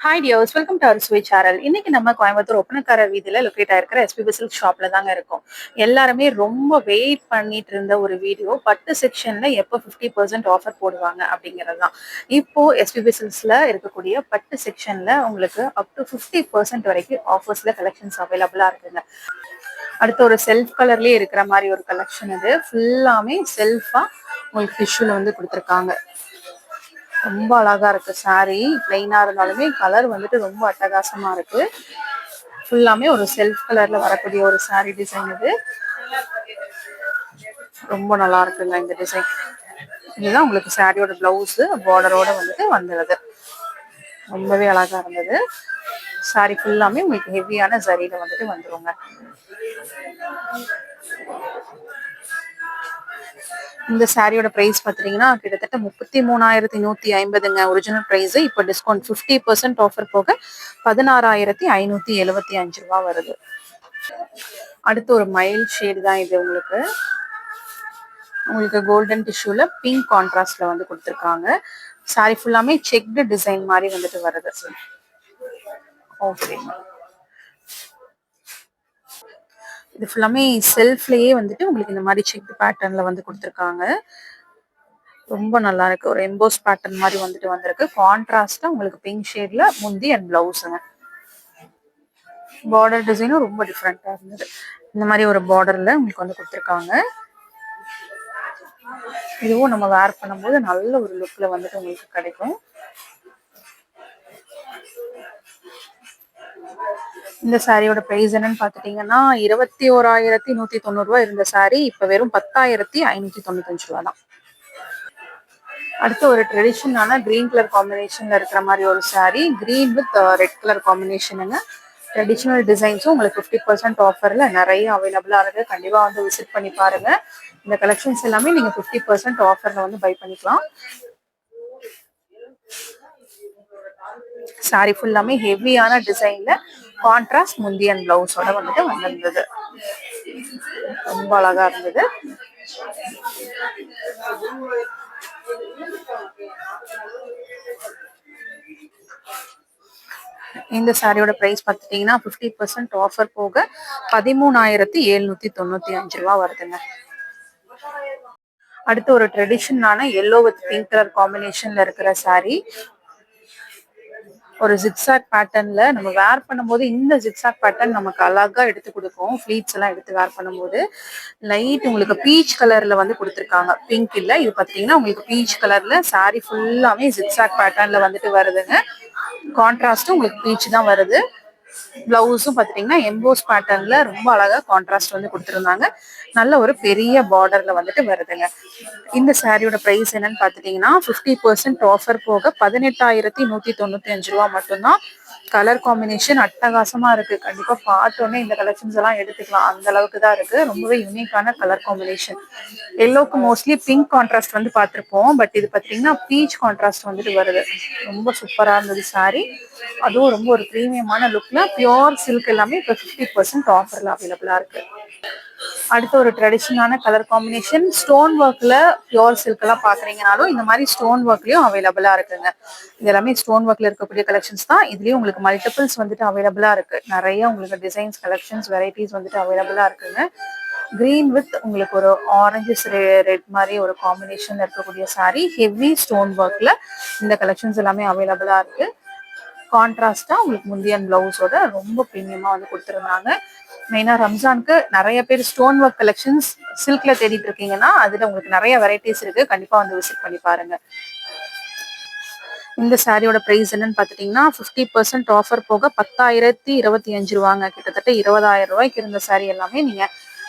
Hi dears, welcome to our sweet channel. இன்னைக்கு நம்ம கோயம்புத்தூர் ஒப்பனக்காரர் வீதியில லொக்கேட் ஆயிருக்கிற எஸ்பிபி சில்க் ஷாப்ல தாங்க இருக்கோம். எல்லாருமே ரொம்ப வெயிட் பண்ணிட்டு இருந்த ஒரு வீடியோ, பட்டு செக்ஷன்ல எப்போ 50% ஆஃபர் போடுவாங்க அப்படிங்கிறது தான். இப்போ எஸ்பிபி சில்க்ஸ்ல இருக்கக்கூடிய பட்டு செக்ஷன்ல உங்களுக்கு அப் டு 50% வரைக்கும் ஆஃபர்ஸ்ல கலெக்ஷன்ஸ் அவைலபிளா இருக்குங்க. அடுத்து ஒரு செல்ஃப் கலர்லயே இருக்கிற மாதிரி ஒரு கலெக்ஷன், இது ஃபுல்லாமே செல்ஃபா உங்களுக்கு டிஷ்யூல வந்து கொடுத்துருக்காங்க. ரொம்ப அழகா இருக்கு சாரி. பிளைனா இருந்தாலுமே கலர் வந்துட்டு ரொம்ப அட்டகாசமா இருக்கு. ஃபுல்லாமே ஒரு செல்ஃப் கலர்ல வரக்கூடிய ஒரு சாரி டிசைன். இது ரொம்ப நல்லா இருக்குங்க இந்த டிசைன். இதுதான் உங்களுக்கு சாரியோட பிளவுஸ் பார்டரோட வந்துட்டு வந்துடுது. ரொம்பவே அழகா இருந்தது. சாரி ஃபுல்லாமே உங்களுக்கு ஹெவியான சரியில வந்துட்டு வந்துருங்க. இந்த சாரியோட பிரைஸ் பாத்தீங்கன்னா கிட்டத்தட்ட 33,150ங்க ஒரிஜினல் பிரைஸ். இப்போ டிஸ்கவுண்ட் 50% ஆஃபர் போக 16,575 ரூபாய் வருது. அடுத்து ஒரு மைல் ஷேடு தான் இது. உங்களுக்கு கோல்டன் டிஷ்யூல பிங்க் கான்ட்ராஸ்ட்ல வந்து கொடுத்துருக்காங்க. சாரி ஃபுல்லாமே செக்டு டிசைன் மாதிரி வந்துட்டு வருது. ஓகே, இது ஃபுல்லாமே செல்ஃப்லயே வந்துட்டு உங்களுக்கு இந்த மாதிரி செக் பேட்டர்ன்ல வந்து கொடுத்துருக்காங்க. ரொம்ப நல்லா இருக்கு. ஒரு எம்போஸ் பேட்டர்ன் மாதிரி வந்துட்டு வந்திருக்கு. கான்ட்ராஸ்டா உங்களுக்கு பிங்க் ஷேட்ல முந்தி அண்ட் பிளவுஸுங்க. பார்டர் டிசைனும் ரொம்ப டிஃப்ரெண்டா இருந்தது. இந்த மாதிரி ஒரு பார்டர்ல உங்களுக்கு வந்து கொடுத்துருக்காங்க. இதுவும் நம்ம வேர் பண்ணும்போது நல்ல ஒரு லுக்ல வந்துட்டு உங்களுக்கு கிடைக்கும். இந்த சாரியோட பிரைஸ் என்னன்னு பாத்துட்டீங்கன்னா 21,190 ரூபாய் இருந்த சாரி இப்ப வெறும் 10,595 ரூபாய் தான். அடுத்து ஒரு ட்ரெடிஷனான கிரீன் கலர் காம்பினேஷன்ல இருக்கிற மாதிரி ஒரு sari. Green with red colour காம்பினேஷனுங்க. ட்ரெடிஷனல் டிசைன்ஸும் உங்களுக்கு 50% ஆஃபர்ல நிறைய அவைலபிளா இருக்கு. கண்டிப்பா வந்து விசிட் பண்ணி பாருங்க. இந்த கலெக்ஷன்ஸ் எல்லாமே நீங்க 50% ஆஃபர்ல வந்து பை பண்ணிக்கலாம். சாரி ஃபுல்லாமே ஹெவியான டிசைன்ல கான்ட்ராஸ்ட் முந்தி அண்ட் பிளவுஸோட வந்துட்டு வந்திருந்தது. ரொம்ப அழகா இருந்தது. இந்த சாரியோட பிரைஸ் பார்த்துட்டீங்கன்னா 50% ஆஃபர் போக 13,795 ரூபாய் வருதுங்க. அடுத்து ஒரு ட்ரெடிஷனான எல்லோ வித் பிங்க் கலர் காம்பினேஷன்ல இருக்கிற சாரி. ஒரு ஜிக்ஸாக் பேட்டர்ன்ல நம்ம வேர் பண்ணும்போது இந்த ஜிக்ஸாக் பேட்டர்ன் நமக்கு அழகா எடுத்து கொடுக்கும். ஃபிளீட்ஸ் எல்லாம் எடுத்து வேர் பண்ணும்போது லைட் உங்களுக்கு பீச் கலர்ல வந்து கொடுத்துருக்காங்க. பிங்க் இல்ல, இது பாத்தீங்கன்னா உங்களுக்கு பீச் கலர்ல சாரி ஃபுல்லாமே ஜிக்ஸாக் பேட்டர்ன்ல வந்துட்டு வருதுங்க. கான்ட்ராஸ்டும் உங்களுக்கு பீச் தான் வருது. பிளவுஸும் பாத்தீங்கன்னா எம்போஸ் பேட்டர்ன்ல ரொம்ப அழகா கான்ட்ராஸ்ட் வந்து கொடுத்துருந்தாங்க. நல்ல ஒரு பெரிய பார்டர்ல வந்துட்டு வருதுங்க. இந்த சாரியோட பிரைஸ் என்னன்னு பாத்துட்டீங்கன்னா 50% ஆஃபர் போக 18,195 ரூபாய் மட்டும்தான். கலர் காம்பினேஷன் அட்டகாசமா இருக்கு. கண்டிப்பா பார்த்தோன்னே இந்த கலெக்ஷன்ஸ் எல்லாம் எடுத்துக்கலாம். அந்த அளவுக்கு தான் இருக்கு. ரொம்பவே யூனிக்கான கலர் காம்பினேஷன். எல்லோக்கு மோஸ்ட்லி பிங்க் கான்ட்ராஸ்ட் வந்து பார்த்திருப்போம். பட் இது பாத்தீங்கன்னா பீச் கான்ட்ராஸ்ட் வந்துட்டு வருது. ரொம்ப சூப்பரா இருந்தது சாரி. அதுவும் ரொம்ப ஒரு பிரீமியமான லுக்ல பியோர் சில்க் எல்லாமே இப்போ 50% ஆஃபர்ல அவைலபிளா இருக்கு. அடுத்து ஒரு ட்ரெடிஷனான கலர் காம்பினேஷன் ஸ்டோன் ஒர்க்ல பியோர் சில்க் எல்லாம் பாக்குறீங்கனாலும் இந்த மாதிரி ஸ்டோன் ஒர்க்லயும் அவைலபிளா இருக்குங்க. இது எல்லாமே ஸ்டோன் ஒர்க்ல இருக்கக்கூடிய கலெக்ஷன்ஸ் தான். இதுலயும் உங்களுக்கு மல்டிபிள்ஸ் வந்துட்டு அவைலபிளா இருக்கு. நிறைய உங்களுக்கு டிசைன்ஸ் கலெக்ஷன்ஸ் வெரைட்டிஸ் வந்துட்டு அவைலபிளா இருக்குங்க. கிரீன் வித் உங்களுக்கு ஒரு ஆரஞ்சு ரெட் மாதிரி ஒரு காம்பினேஷன்ல இருக்கக்கூடிய சாரி. ஹெவி ஸ்டோன் ஒர்க்ல இந்த கலெக்ஷன்ஸ் எல்லாமே அவைலபிளா இருக்கு. கான்ட்ராஸ்டா உங்களுக்கு முந்தியன் பிளவுஸோட ரொம்ப பிரீமியமா வந்து கொடுத்துருந்தாங்க. மெயினா ரம்ஜானுக்கு நிறைய பேர் ஸ்டோன் ஒர்க் கலெக்ஷன்ஸ் சில்க்ல தேடிட்டு இருக்கீங்கன்னா அதுல உங்களுக்கு நிறைய வெரைட்டிஸ் இருக்கு. கண்டிப்பா வந்து விசிட் பண்ணி பாருங்க. இந்த சாரியோட பிரைஸ் என்னன்னு பாத்துட்டீங்கன்னா 50% ஆஃபர் போக 10,025 ரூபாங்க. கிட்டத்தட்ட 20,000 ரூபாய்க்கு இருந்த சாரி எல்லாமே நீங்க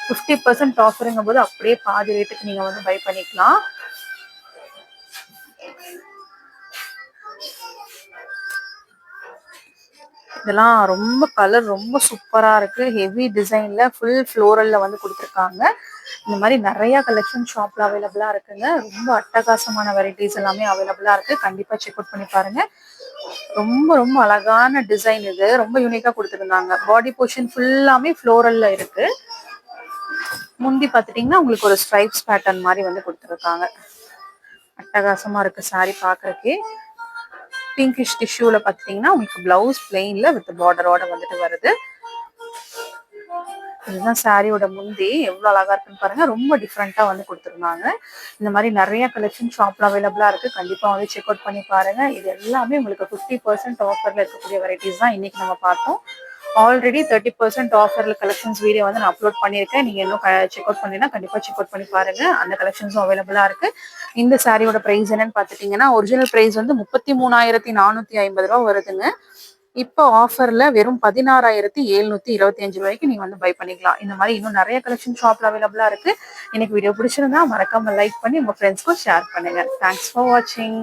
50% ஆஃபருங்கும் போது அப்படியே பாதி ரேட்டுக்கு நீங்க வந்து பை பண்ணிக்கலாம். இதெல்லாம் ரொம்ப கலர் ரொம்ப சூப்பரா இருக்கு. ஹெவி டிசைன்ல ஃபுல் ஃப்ளோரல்ல வந்து கொடுத்துருக்காங்க. இந்த மாதிரி நிறைய கலெக்ஷன் ஷாப்ல அவைலபிளா இருக்குங்க. ரொம்ப அட்டகாசமான வெரைட்டிஸ் எல்லாமே அவைலபிளா இருக்கு. கண்டிப்பா செக் அவுட் பண்ணி பாருங்க. ரொம்ப ரொம்ப அழகான டிசைன். இது ரொம்ப யூனிக்கா கொடுத்துருந்தாங்க. பாடி போர்ஷன் ஃபுல்லாமே ஃப்ளோரல்ல இருக்கு. முந்தி பாத்துட்டீங்கன்னா உங்களுக்கு ஒரு ஸ்ட்ரைப்ஸ் பேட்டர்ன் மாதிரி வந்து கொடுத்துருக்காங்க. அட்டகாசமா இருக்கு சாரி பாக்குறதுக்கே. பிங்கிஷ் டிஷ்யூல பாத்தீங்கன்னா உங்களுக்கு பிளவுஸ் பிளெயின்ல வித் பார்டரோட வந்துட்டு வருது. இதுதான் சாரியோட முந்தி. எவ்வளவு அழகா இருக்குன்னு பாருங்க. ரொம்ப டிஃப்ரெண்டா வந்து கொடுத்துருந்தாங்க. இந்த மாதிரி நிறைய கலெக்ஷன் ஷாப்ல அவைலபிளா இருக்கு. கண்டிப்பா வந்து செக் அவுட் பண்ணி பாருங்க. இது எல்லாமே உங்களுக்கு 50% ஆஃபர்ல இருக்கக்கூடிய வெரைட்டிஸ் தான் இன்னைக்கு நம்ம பார்த்தோம். ஆல்ரெடி 30% ஆஃபர்ல கலெக்ஷன்ஸ் வீடியோ வந்து நான் அப்லோட் பண்ணியிருக்கேன். நீங்க இன்னும் செக் அவுட் பண்ணினா கண்டிப்பா செக் அவுட் பண்ணி பாருங்க. அந்த கலெக்ஷன்ஸும் அவைலபிளா இருக்கு. இந்த சாரியோட பிரைஸ் என்னன்னு பாத்துட்டீங்கன்னா ஒரிஜினல் பிரைஸ் வந்து 33,450 வருதுங்க. இப்போ ஆஃபர்ல வெறும் 16,725 ரூபாய்க்கு நீங்க வந்து பை பண்ணிக்கலாம். இந்த மாதிரி இன்னும் நிறைய கலெக்ஷன் ஷாப்ல அவைலபிளா இருக்கு. எனக்கு வீடியோ பிடிச்சிருந்தா மறக்காம லைக் பண்ணி உங்க ஃப்ரெண்ட்ஸ்க்கும் ஷேர் பண்ணுங்க. தேங்க்ஸ் ஃபார் வாட்சிங்.